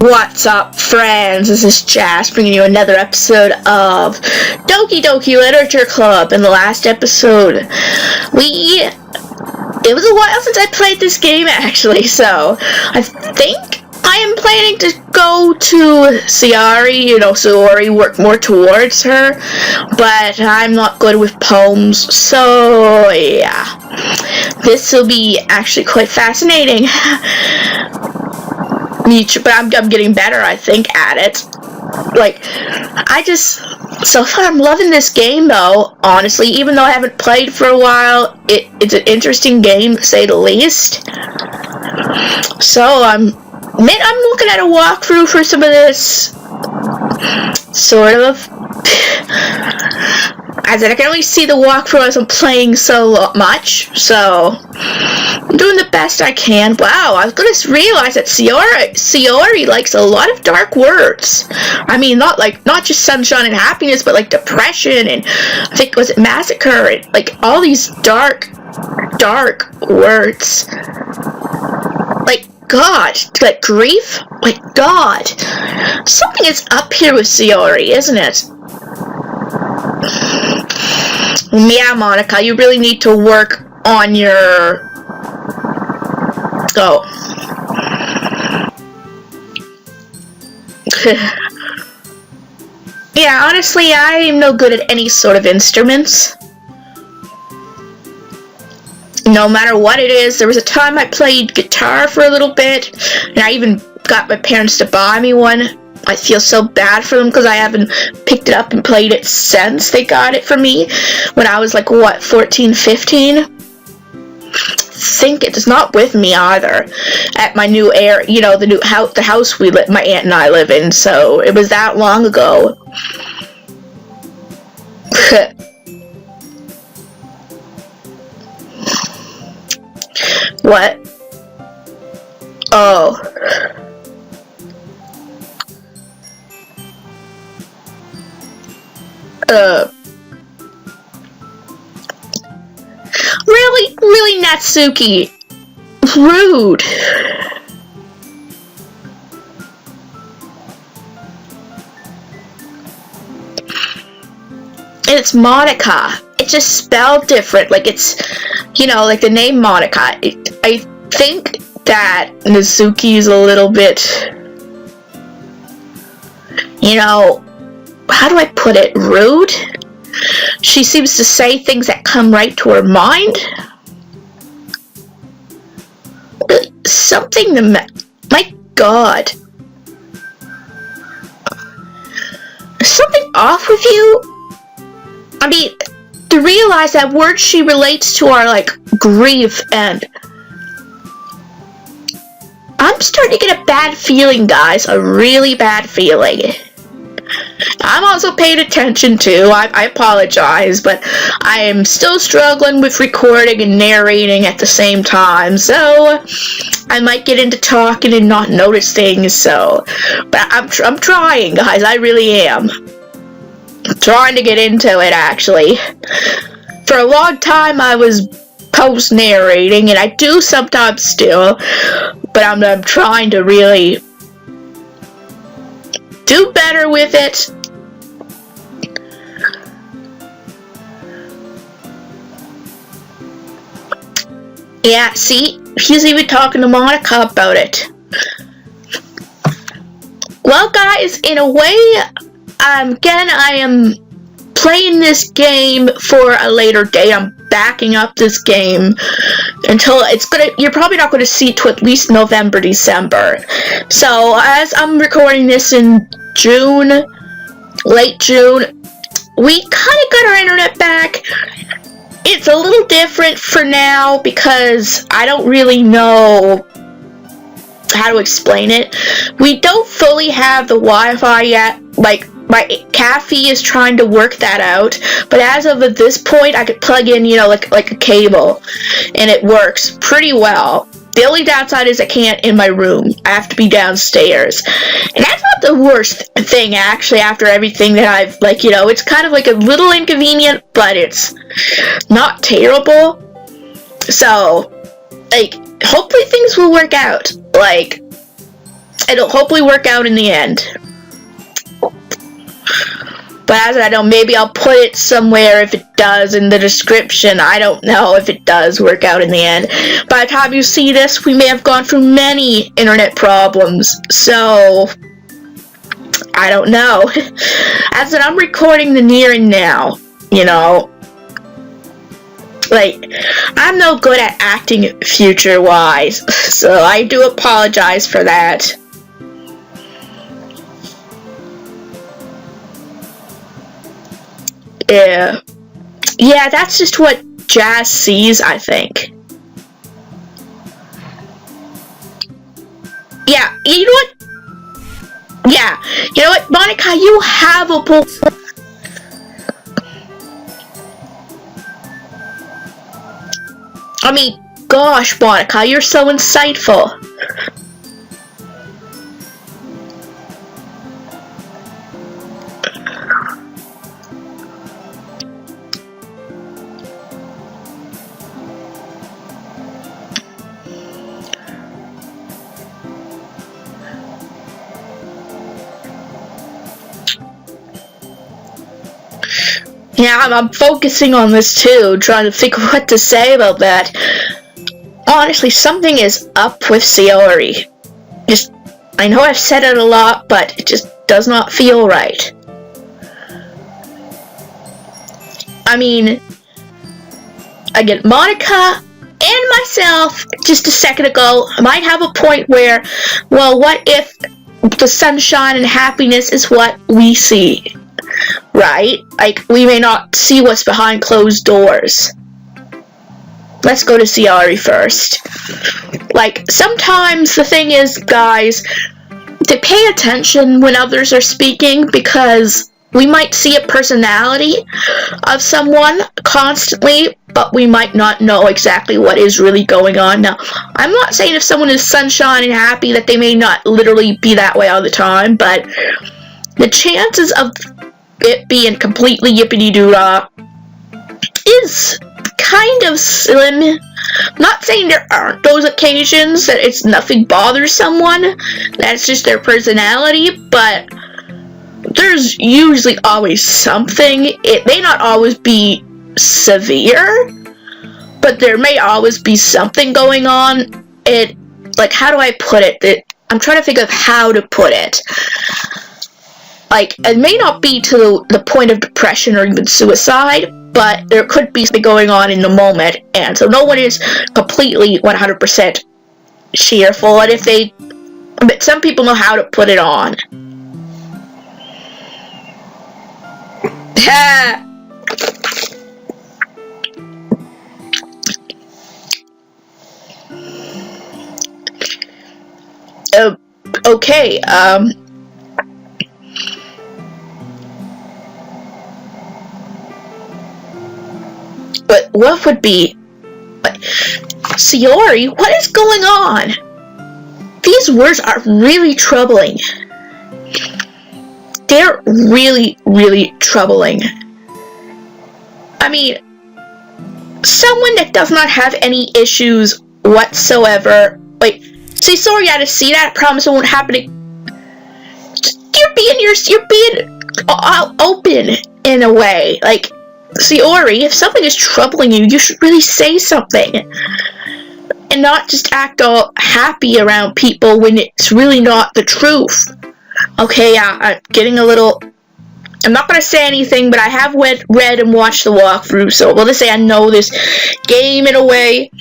What's up, friends? This is Jazz bringing you another episode of Doki Doki Literature Club. In the last episode, it was a while since I played this game, actually, so I think I am planning to go to Sayori, work more towards her, but I'm not good with poems, so yeah. This will be actually quite fascinating. But I'm getting better, I think, at it. So far I'm loving this game, though, honestly. Even though I haven't played for a while, it's an interesting game, to say the least. So, I'm looking at a walkthrough for some of this, sort of. As I can only see the walkthrough as I'm playing so much, so I'm doing the best I can. Wow, I was gonna realize that Sayori likes a lot of dark words. I mean, not just sunshine and happiness, but like depression and I think was it massacre and like all these dark words. Like God, like grief, like God. Something is up here with Sayori, isn't it? Yeah, Monica, you really need to work on your... Oh. Yeah, honestly, I am no good at any sort of instruments. No matter what it is, there was a time I played guitar for a little bit, and I even got my parents to buy me one. I feel so bad for them because I haven't picked it up and played it since they got it for me when I was 14, 15? I think it's not with me either at my new area, the house my aunt and I live in, so it was that long ago. What? Oh. Really, Natsuki. Rude. And it's Monica. It's just spelled different. Like it's, like the name Monica. I think that Natsuki is a little bit, how do I put it? Rude? She seems to say things that come right to her mind. My God. Is something off with you? I mean, to realize that words she relates to are grief and... I'm starting to get a bad feeling, guys. A really bad feeling. I'm also paying attention too. I apologize, but I am still struggling with recording and narrating at the same time, so I might get into talking and not notice things, but I'm trying, guys. I really am. I'm trying to get into it, actually. For a long time, I was post-narrating, and I do sometimes still, but I'm trying to really do better with it. Yeah, see? He's even talking to Monica about it. Well, guys, in a way, again, I am playing this game for a later date. I'm backing up this game until you're probably not gonna see it to at least November, December. So as I'm recording this in June, late June, we kind of got our internet back. It's a little different for now because I don't really know how to explain it. We don't fully have the Wi-Fi yet. My cafe is trying to work that out, but as of at this point, I could plug in, like a cable, and it works pretty well. The only downside is I can't in my room. I have to be downstairs. And that's not the worst thing, actually, after everything that I've, it's kind of a little inconvenient, but it's not terrible. So, hopefully things will work out. it'll hopefully work out in the end. But as I don't know, maybe I'll put it somewhere if it does in the description. I don't know if it does work out in the end. By the time you see this, we may have gone through many internet problems. So, I don't know. As in, I'm recording the near and now, you know. Like, I'm no good at acting future-wise, so I do apologize for that. Yeah, that's just what Jazz sees, I think. Yeah, you know what? Yeah, you know what, Monica, you have a point. I mean, gosh, Monica, you're so insightful. Yeah, I'm focusing on this too, trying to figure out what to say about that. Honestly, something is up with Sayori. I know I've said it a lot, but it just does not feel right. I mean, again, Monica and myself, just a second ago, might have a point where, well, what if the sunshine and happiness is what we see? Right? Like, we may not see what's behind closed doors. Let's go to Sayori first. Like, sometimes the thing is, guys, to pay attention when others are speaking, because we might see a personality of someone constantly, but we might not know exactly what is really going on. Now, I'm not saying if someone is sunshine and happy that they may not literally be that way all the time, but the chances of it being completely yippity-doo-dah is kind of slim. I'm not saying there aren't those occasions that it's nothing bothers someone, that's just their personality, but there's usually always something. It may not always be severe, but there may always be something going on. Like, how do I put it? I'm trying to think of how to put it. Like, it may not be to the point of depression or even suicide, but there could be something going on in the moment, and so no one is completely 100% cheerful, but some people know how to put it on. Okay, but what would be... Sayori, what is going on? These words are really troubling. They're really, really troubling. I mean, someone that does not have any issues whatsoever... Wait, see, sorry, I had to see that. I promise it won't happen again. You're being open in a way. Like, Sayori, if something is troubling you, you should really say something. And not just act all happy around people when it's really not the truth. Okay, yeah, I'm getting a little... I'm not going to say anything, but I have read and watched the walkthrough, so we'll just say I know this game in a way.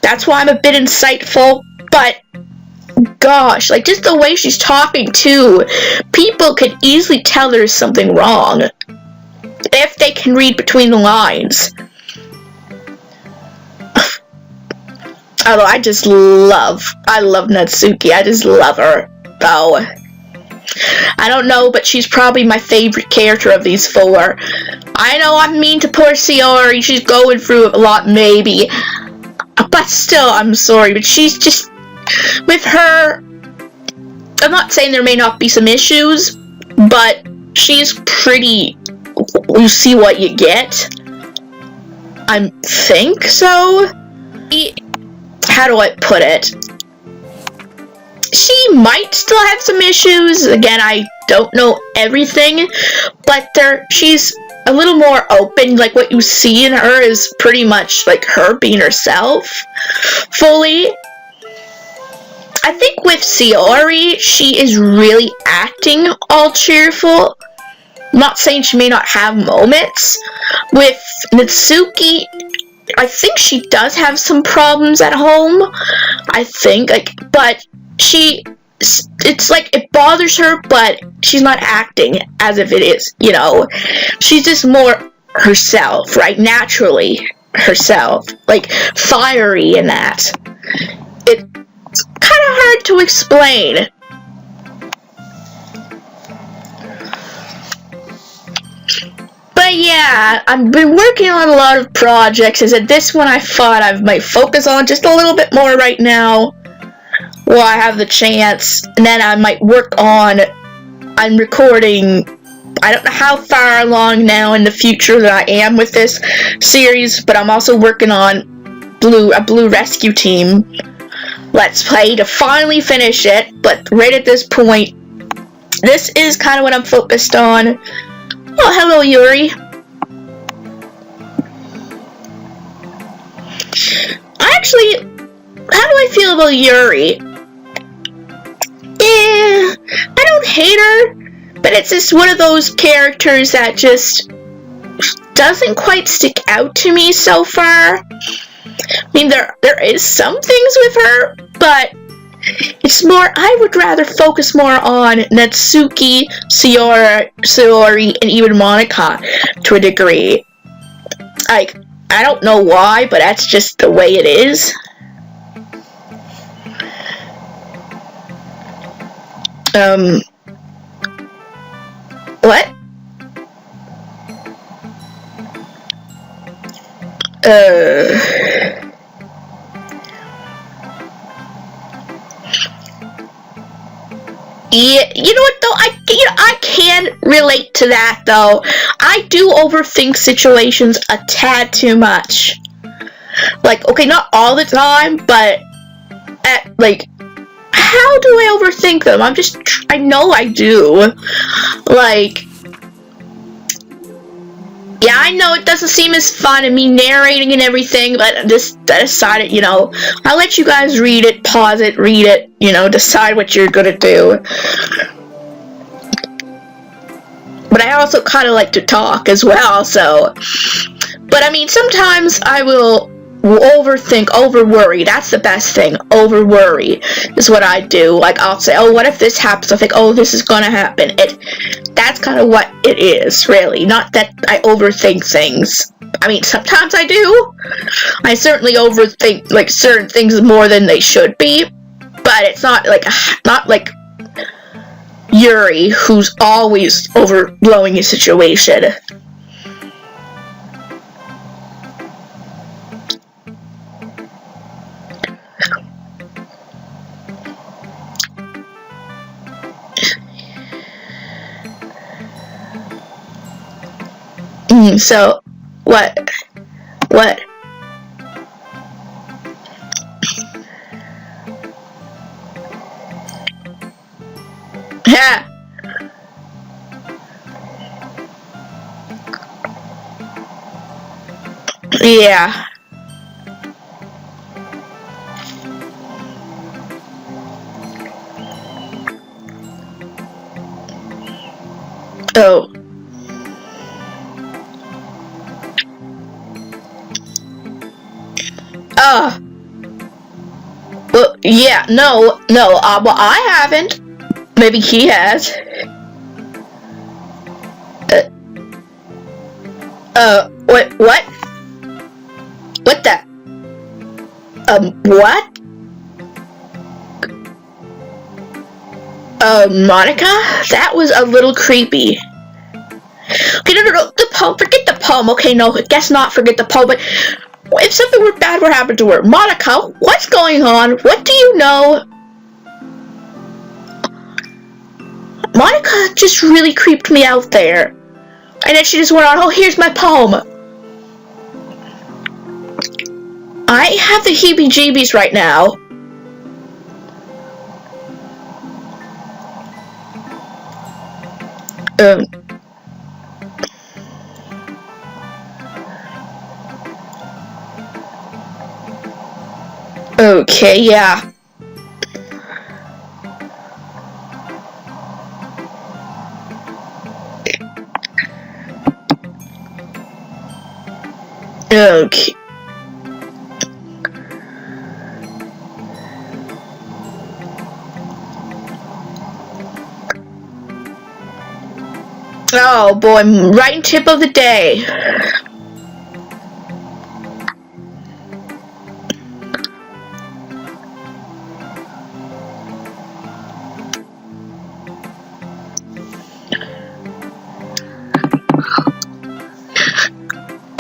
That's why I'm a bit insightful, but... Gosh, like, just the way she's talking, too. People could easily tell there's something wrong. If they can read between the lines. Although I love Natsuki. I just love her. Oh. I don't know, but she's probably my favorite character of these four. I know I'm mean to poor Sayori. She's going through a lot, maybe. But still, I'm sorry. But she's just... With her... I'm not saying there may not be some issues, but she's pretty... You see what you get? I think so? How do I put it? she might still have some issues. Again, I don't know everything, but she's a little more open. Like, what you see in her is pretty much like her being herself fully. I think with Sayori, she is really acting all cheerful. I'm not saying she may not have moments. With Natsuki, I think she does have some problems at home. I think, but it's like it bothers her, but she's not acting as if it is, She's just more herself, right? Naturally herself, like fiery and that. It's kind of hard to explain. But yeah, I've been working on a lot of projects. As at this one, I thought I might focus on just a little bit more right now while I have the chance, and then I might work on. I'm recording. I don't know how far along now in the future that I am with this series, but I'm also working on a Blue Rescue Team Let's Play to finally finish it. But right at this point, this is kind of what I'm focused on. Oh, hello, Yuri. How do I feel about Yuri? I don't hate her, but it's just one of those characters that just doesn't quite stick out to me so far. I mean, there is some things with her, but it's more, I would rather focus more on Natsuki, Sayori, and even Monica to a degree. Like, I don't know why, but that's just the way it is. What? Yeah, you know what though? I can relate to that though. I do overthink situations a tad too much. Like, okay, not all the time, but how do I overthink them? I know I do. Like, yeah, I know it doesn't seem as fun and me narrating and everything, but I decided, I'll let you guys read it, pause it, read it, decide what you're gonna do. But I also kind of like to talk as well, so. But I mean, sometimes I will overthink, over-worry. That's the best thing. Over-worry is what I do. Like, I'll say, oh, what if this happens? I'll think, oh, this is gonna happen. That's kind of what it is, really. Not that I overthink things. I mean, sometimes I do. I certainly overthink, like, certain things more than they should be. But it's not like Yuri, who's always overblowing a situation. So, what? Yeah. Yeah. Oh. Well, yeah, no, well, I haven't. Maybe he has. What? What the? What? Monica? That was a little creepy. Okay, no, the poem, forget the poem. Okay, no, I guess not forget the poem, but if something bad would happen to her, Monica, what's going on? What do you know? Monica just really creeped me out there. And then she just went on, oh, here's my poem. I have the heebie-jeebies right now. Um. Okay, yeah. Okay. Oh boy, right tip of the day.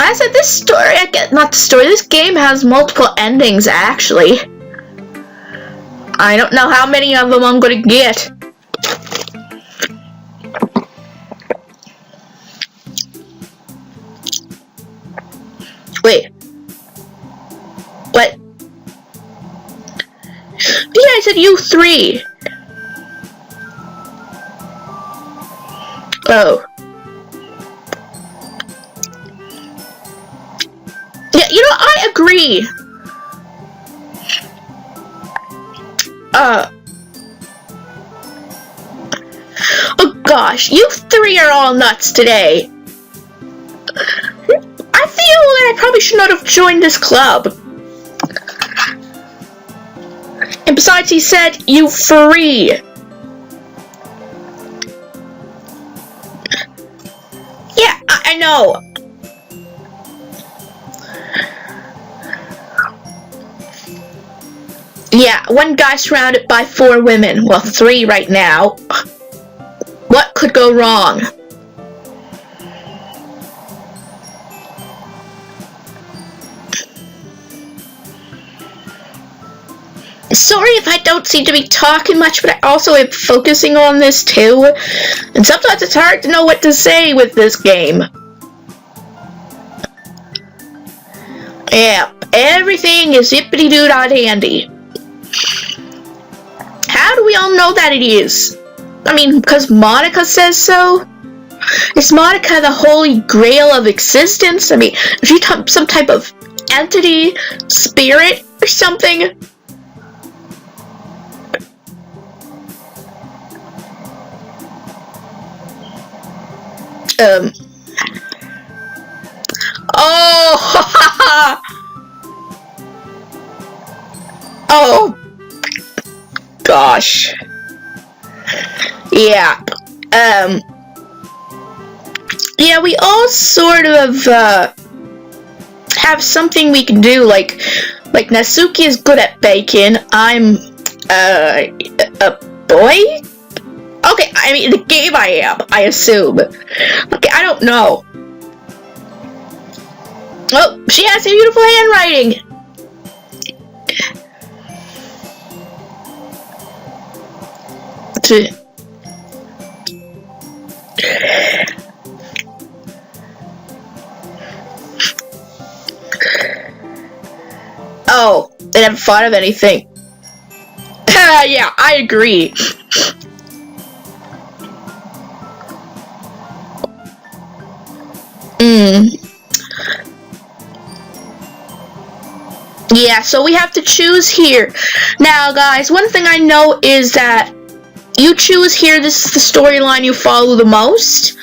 I said this story, not the story, this game has multiple endings actually. I don't know how many of them I'm gonna get. Wait. What? Yeah, I said you 3. Oh. Yeah, you know, I agree. Oh gosh, you 3 are all nuts today. I feel that I probably should not have joined this club. And besides, he said, you free. Yeah, I know. Yeah, one guy surrounded by 4 women. Well, 3 right now. What could go wrong? Sorry if I don't seem to be talking much, but I also am focusing on this too. And sometimes it's hard to know what to say with this game. Yeah, everything is zippity-doo-dah-dandy. How do we all know that it is? I mean, because Monica says so? Is Monica the holy grail of existence? I mean, is she some type of entity, spirit, or something? Oh! Oh! Gosh. Yeah. Yeah, we all sort of, have something we can do, like Natsuki is good at bacon, I'm, a boy? Okay, I mean, the game I am, I assume. Okay, I don't know. Oh, she has a beautiful handwriting! Oh, they never thought of anything. Yeah, I agree. Yeah, so we have to choose here. Now, guys, one thing I know is that you choose here, this is the storyline you follow the most.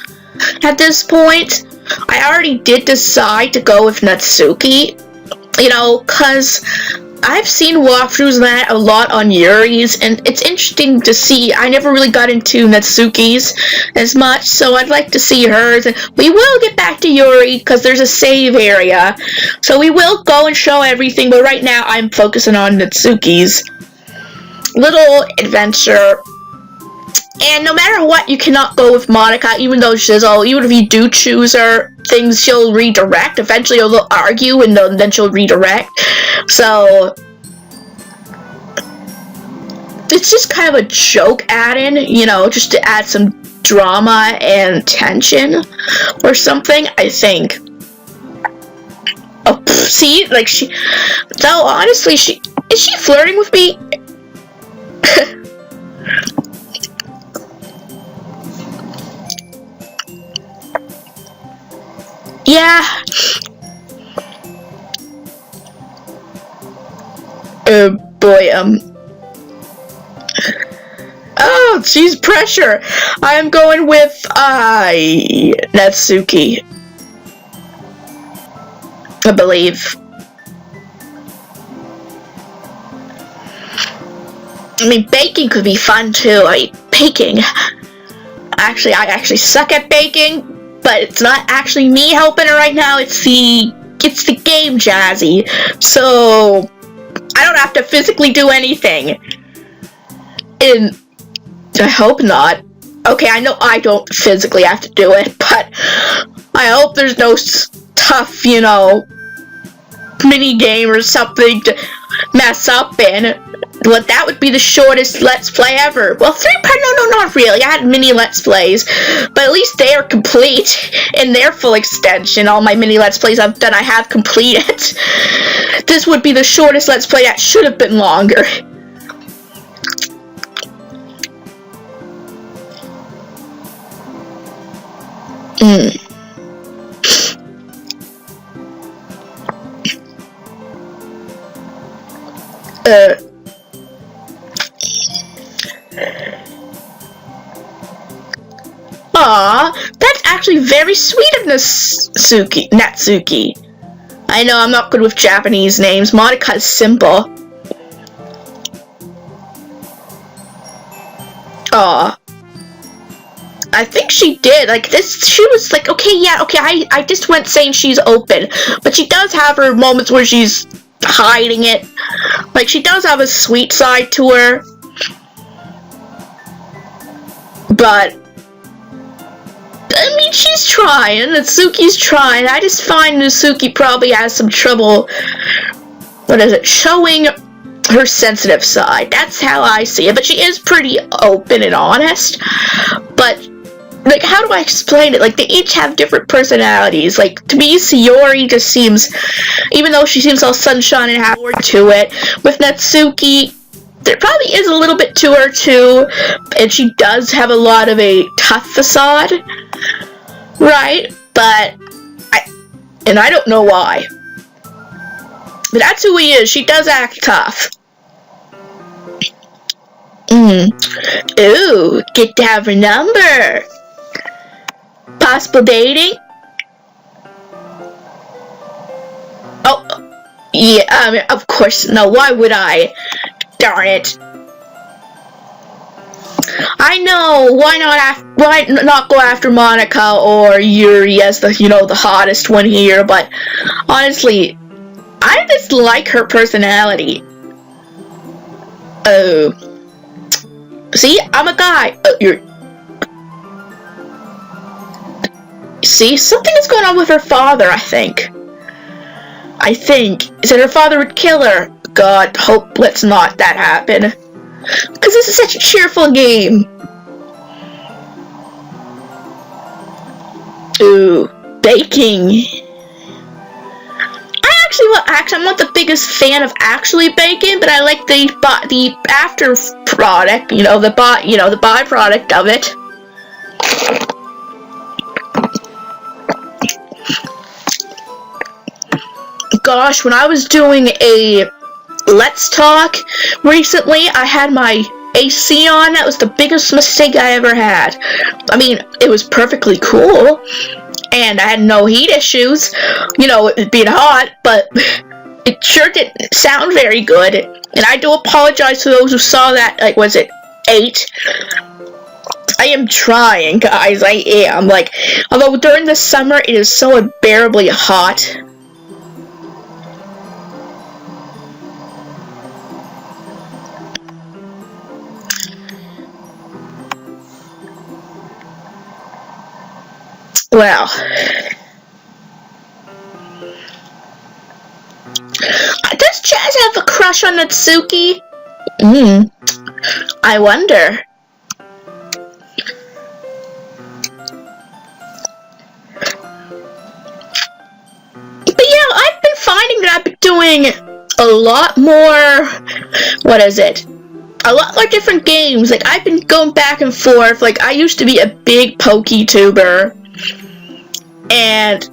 At this point, I already did decide to go with Natsuki, you know, because I've seen walkthroughs of that a lot on Yuri's, and it's interesting to see. I never really got into Natsuki's as much, so I'd like to see hers. And we will get back to Yuri, because there's a save area, so we will go and show everything, but right now I'm focusing on Natsuki's little adventure. And no matter what, you cannot go with Monica, even though even if you do choose her, she'll redirect. Eventually they'll argue, and then she'll redirect. So, it's just kind of a joke add-in, you know, just to add some drama and tension, or something, I think. Oh, see, like though, honestly, is she flirting with me? Yeah. Oh boy, oh, geez, pressure. I am going with, Natsuki. I believe. I mean, baking could be fun too. I mean, baking. Actually, I actually suck at baking, but it's not actually me helping her right now. It's the game, Jazzy. So I don't have to physically do anything. And I hope not. Okay, I know I don't physically have to do it, but I hope there's no tough, mini game or something to mess up in. But that would be the shortest Let's Play ever. Well, no, not really. I had mini Let's Plays, but at least they are complete in their full extension. All my mini Let's Plays I've done, I have completed. This would be the shortest Let's Play that should have been longer. Aw, that's actually very sweet of Natsuki. I know I'm not good with Japanese names. Monika's simple. Aw. I think she did. Like, she was like, okay, I just went saying she's open. But she does have her moments where she's hiding it. Like, she does have a sweet side to her. But I mean, she's trying. Natsuki's trying. I just find Natsuki probably has some trouble, showing her sensitive side. That's how I see it. But she is pretty open and honest. But, like, how do I explain it? Like, they each have different personalities. Like, to me, Sayori just seems, even though she seems all sunshine and have more to it, with Natsuki, there probably is a little bit to her, too. And she does have a lot of a tough facade. Right, but I don't know why. But that's who he is. She does act tough. Ooh, get to have her number. Possible dating? Oh, yeah, I mean, of course, no, why would I? Darn it. I know, why not go after Monika or Yuri as the hottest one here, but honestly, I just like her personality. Oh. See, I'm a guy. See, something is going on with her father, I think. Is that her father would kill her. God, hope let's not that happen. Because this is such a cheerful game. Ooh, baking. I'm not the biggest fan of actually baking, but I like the after product, the byproduct of it. Gosh, when I was doing a Let's Talk recently, I had my AC on. That was the biggest mistake I ever had. I mean, it was perfectly cool, and I had no heat issues, it being hot, but it sure didn't sound very good, and I do apologize to those who saw that, like, was it 8? I am trying, guys, I am, although during the summer, it is so unbearably hot. Well, does Jazz have a crush on Natsuki? I wonder. But I've been finding that I've been doing a lot more, a lot more different games. Like, I've been going back and forth. Like, I used to be a big PokeTuber, and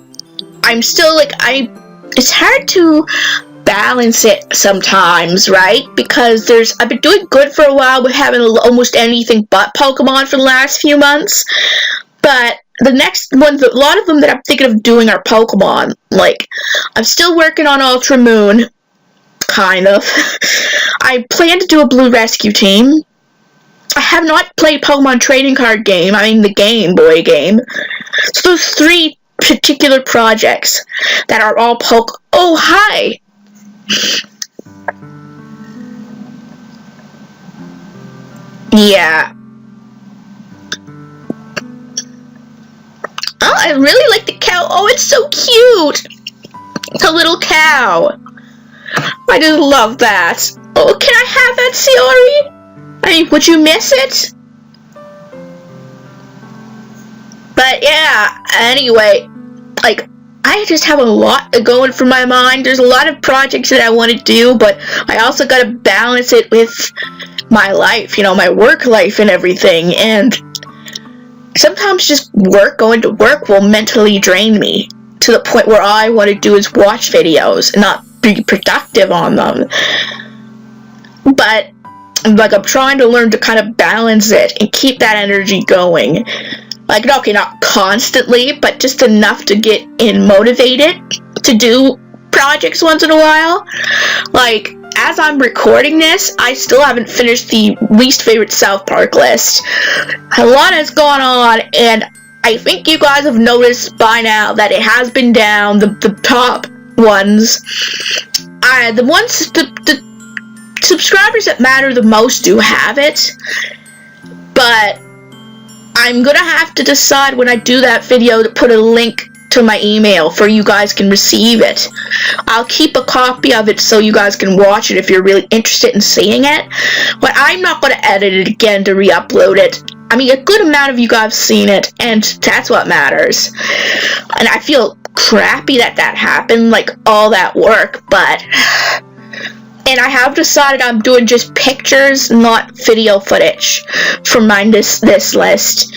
I'm still like, it's hard to balance it sometimes, right? Because I've been doing good for a while with having almost anything but Pokemon for the last few months, but the next ones, a lot of them that I'm thinking of doing are Pokemon. Like, I'm still working on Ultra Moon, kind of. I plan to do a Blue Rescue Team. I have not played Pokemon Trading Card Game, I mean the Game Boy game. So those 3 particular projects that are all Oh, hi! Yeah. Oh, I really like the cow. Oh, it's so cute! The little cow. I just love that. Oh, can I have that, Sayori? I mean, would you miss it? But yeah, anyway, like, I just have a lot going for my mind. There's a lot of projects that I want to do, but I also got to balance it with my life, my work life and everything. And sometimes just going to work will mentally drain me to the point where all I want to do is watch videos and not be productive on them. But like, I'm trying to learn to kind of balance it and keep that energy going. Like, okay, not constantly, but just enough to get motivated to do projects once in a while. Like, as I'm recording this, I still haven't finished the least favorite South Park list. A lot has gone on, and I think you guys have noticed by now that it has been down, the top ones. The subscribers that matter the most do have it, but I'm gonna have to decide when I do that video to put a link to my email for you guys can receive it. I'll keep a copy of it so you guys can watch it if you're really interested in seeing it, but I'm not gonna edit it again to re-upload it. I mean, a good amount of you guys have seen it, and that's what matters. And I feel crappy that happened, like all that work, but... And I have decided I'm doing just pictures, not video footage for this list.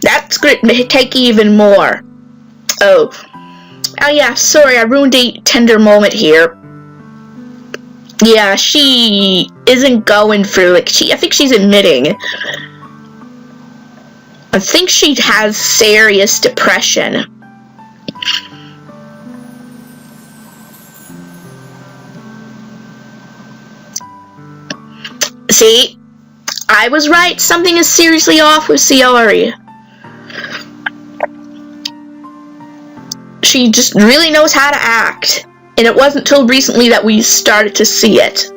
That's going to take even more. Oh yeah, sorry, I ruined a tender moment here. Yeah, she isn't going through, I think she's admitting. I think she has serious depression. See, I was right. Something is seriously off with Sayori. She just really knows how to act. And it wasn't till recently that we started to see it.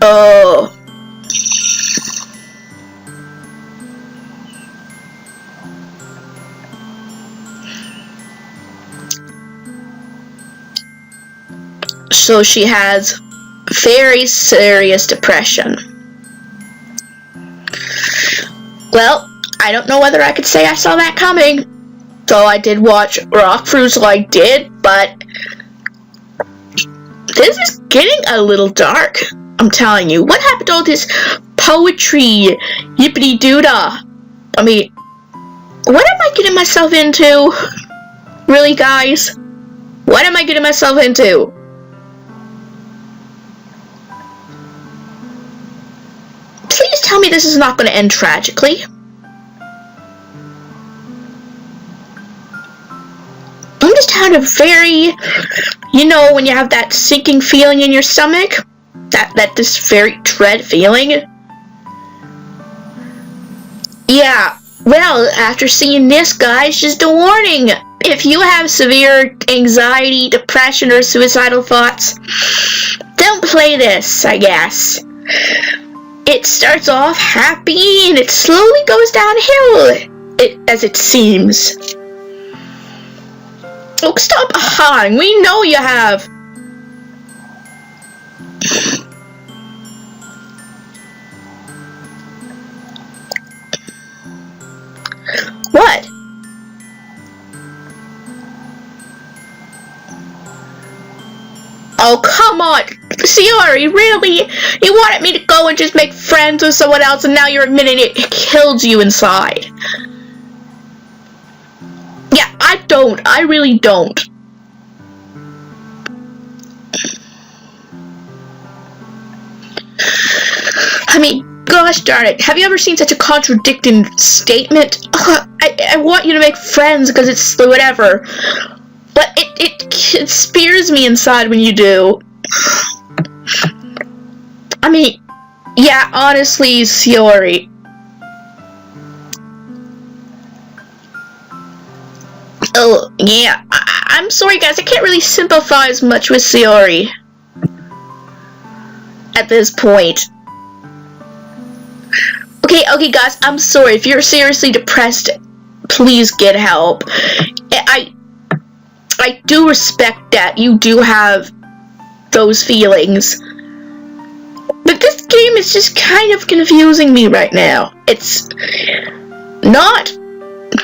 Oh. So she has very serious depression. Well, I don't know whether I could say I saw that coming. Though I did watch Rock Fruits like I did, but this is getting a little dark. I'm telling you. What happened to all this poetry? Yippity-doo-dah. I mean, what am I getting myself into? Really, guys? What am I getting myself into? Please tell me this is not going to end tragically. I'm just having a very, when you have that sinking feeling in your stomach, that this very dread feeling. Yeah, well, after seeing this, guys, just a warning. If you have severe anxiety, depression, or suicidal thoughts, don't play this, I guess. It starts off happy, and it slowly goes downhill, as it seems. Oh, stop hawing. We know you have. What? Oh, come on. Sayori, really? You wanted me to go and just make friends with someone else, and now you're admitting it killed you inside. Yeah, I don't. I really don't. I mean, gosh darn it. Have you ever seen such a contradicting statement? I want you to make friends because it's whatever. But it spears me inside when you do. I mean, yeah, honestly, Sayori. Oh, yeah. I'm sorry, guys. I can't really sympathize much with Sayori at this point. Okay, guys. I'm sorry. If you're seriously depressed, please get help. I do respect that you do have those feelings. But this game is just kind of confusing me right now. It's not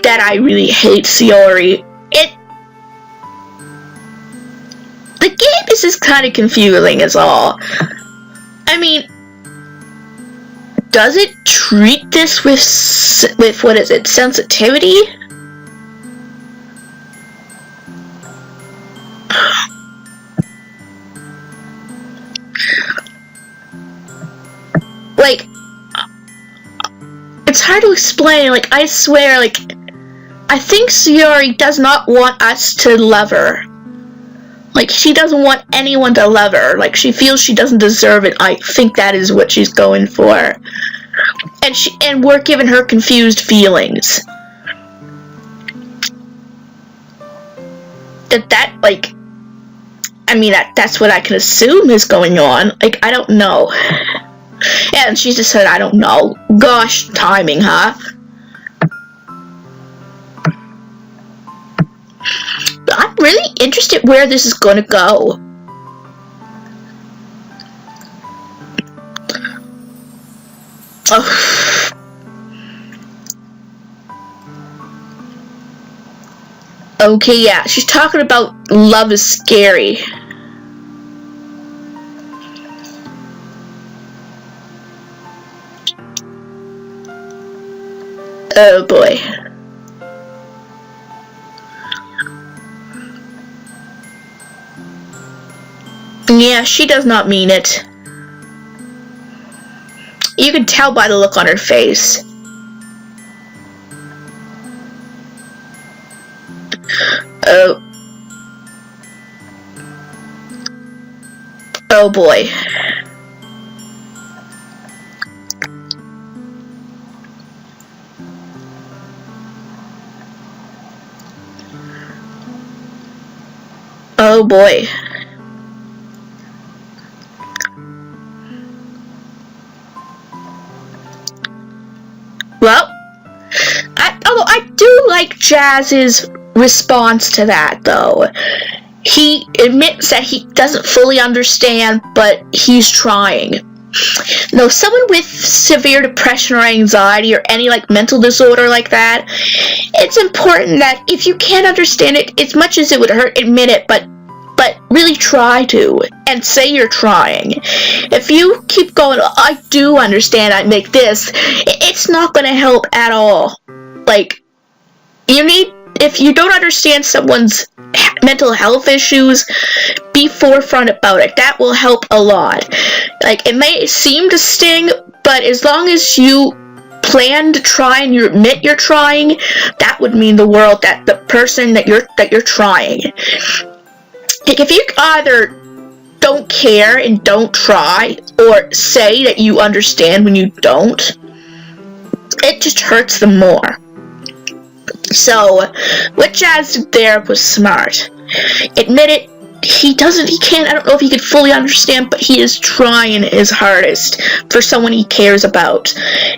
that I really hate Sayori. The game is just kind of confusing is all. I mean, does it treat this with what is it, sensitivity? Like, it's hard to explain. Like, I swear, like, I think Sayori does not want us to love her. Like, she doesn't want anyone to love her. Like, she feels she doesn't deserve it. I think that is what she's going for. And we're giving her confused feelings. Like, I mean, that's what I can assume is going on. Like, I don't know. And she just said, I don't know. Gosh, timing, huh? But I'm really interested where this is going to go. Oh. Okay, yeah, she's talking about love is scary. Oh boy. Yeah, she does not mean it. You can tell by the look on her face. Oh. Oh boy. Oh boy. Well, although I do like Jazz's response to that, though. He admits that he doesn't fully understand, but he's trying. Now, someone with severe depression or anxiety or any mental disorder like that, it's important that if you can't understand it, as much as it would hurt, admit it, but really try to, and say you're trying. If you keep going, I do understand, I make this, it's not going to help at all. If you don't understand someone's mental health issues, be forefront about it. That will help a lot. It may seem to sting, but as long as you plan to try and you admit you're trying, that would mean the world that the person that you're trying. If you either don't care and don't try, or say that you understand when you don't, it just hurts them more. So, what Jazz did there was smart. Admit it, he can't, I don't know if he could fully understand, but he is trying his hardest for someone he cares about.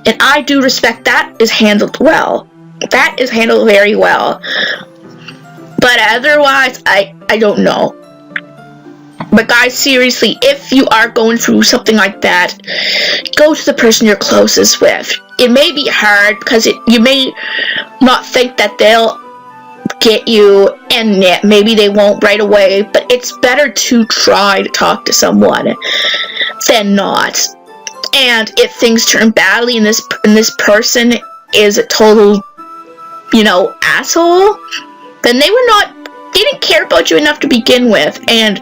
And I do respect that is handled well. That is handled very well. But otherwise, I don't know. But guys, seriously, if you are going through something like that, go to the person you're closest with. It may be hard because you may not think that they'll get you, and yeah, maybe they won't right away, but it's better to try to talk to someone than not. And if things turn badly and this person is a total, asshole, then they didn't care about you enough to begin with, and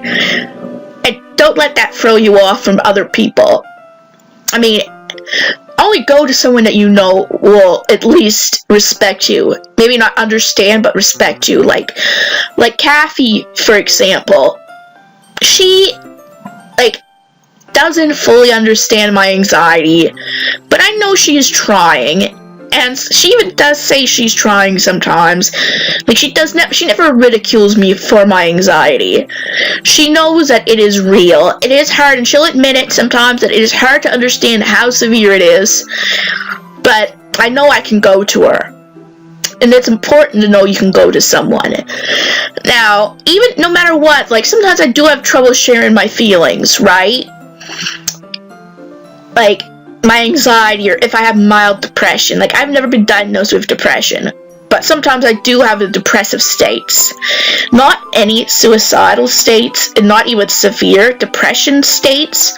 don't let that throw you off from other people. I mean, only go to someone that you know will at least respect you. Maybe not understand, but respect you. Like Kathy, for example. She, doesn't fully understand my anxiety, but I know she is trying. And she even does say she's trying sometimes. She never ridicules me for my anxiety. She knows that it is real. It is hard, and she'll admit it sometimes that it is hard to understand how severe it is. But I know I can go to her. And it's important to know you can go to someone. Now, even no matter what, sometimes I do have trouble sharing my feelings, right? My anxiety, or if I have mild depression. I've never been diagnosed with depression, but sometimes I do have the depressive states. Not any suicidal states, and not even severe depression states,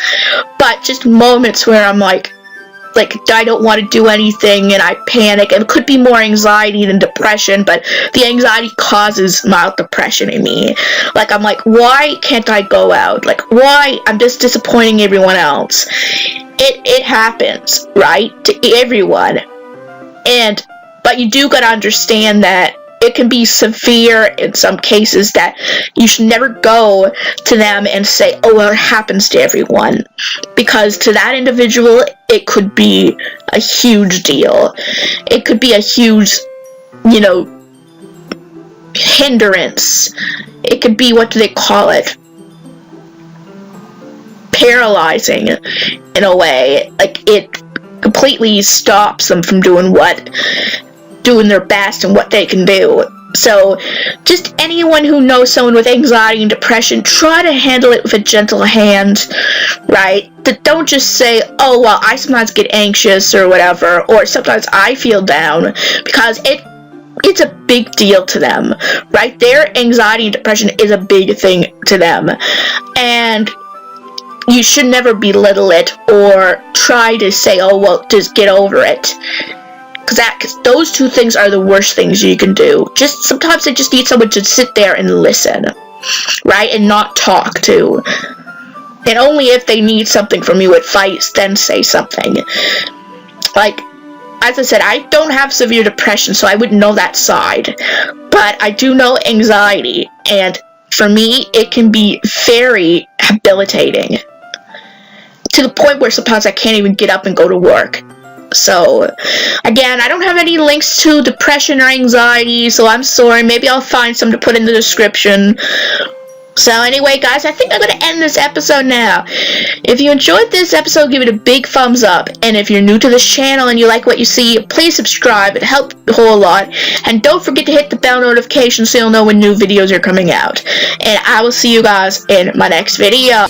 but just moments where I'm I don't want to do anything, and I panic. It could be more anxiety than depression, but the anxiety causes mild depression in me. I'm why can't I go out? Why? I'm just disappointing everyone else. It happens, right, to everyone, but you do gotta understand that it can be severe in some cases, that you should never go to them and say, oh, well, it happens to everyone, because to that individual, it could be a huge deal. It could be a huge, hindrance. It could be, what do they call it? Paralyzing in a way. It completely stops them from doing their best and what they can do. So just anyone who knows someone with anxiety and depression, try to handle it with a gentle hand, right? Don't just say, oh, well, I sometimes get anxious or whatever, or sometimes I feel down, because it's a big deal to them, right? Their anxiety and depression is a big thing to them, and you should never belittle it or try to say, oh, well, just get over it. Because those two things are the worst things you can do. Sometimes they just need someone to sit there and listen, right? And not talk to. And only if they need something from you, advice, then say something. As I said, I don't have severe depression, so I wouldn't know that side. But I do know anxiety. And for me, it can be very debilitating. To the point where sometimes I can't even get up and go to work. So, again, I don't have any links to depression or anxiety, so I'm sorry. Maybe I'll find some to put in the description. So anyway, guys, I think I'm going to end this episode now. If you enjoyed this episode, give it a big thumbs up. And if you're new to this channel and you like what you see, please subscribe. It helps a whole lot. And don't forget to hit the bell notification so you'll know when new videos are coming out. And I will see you guys in my next video.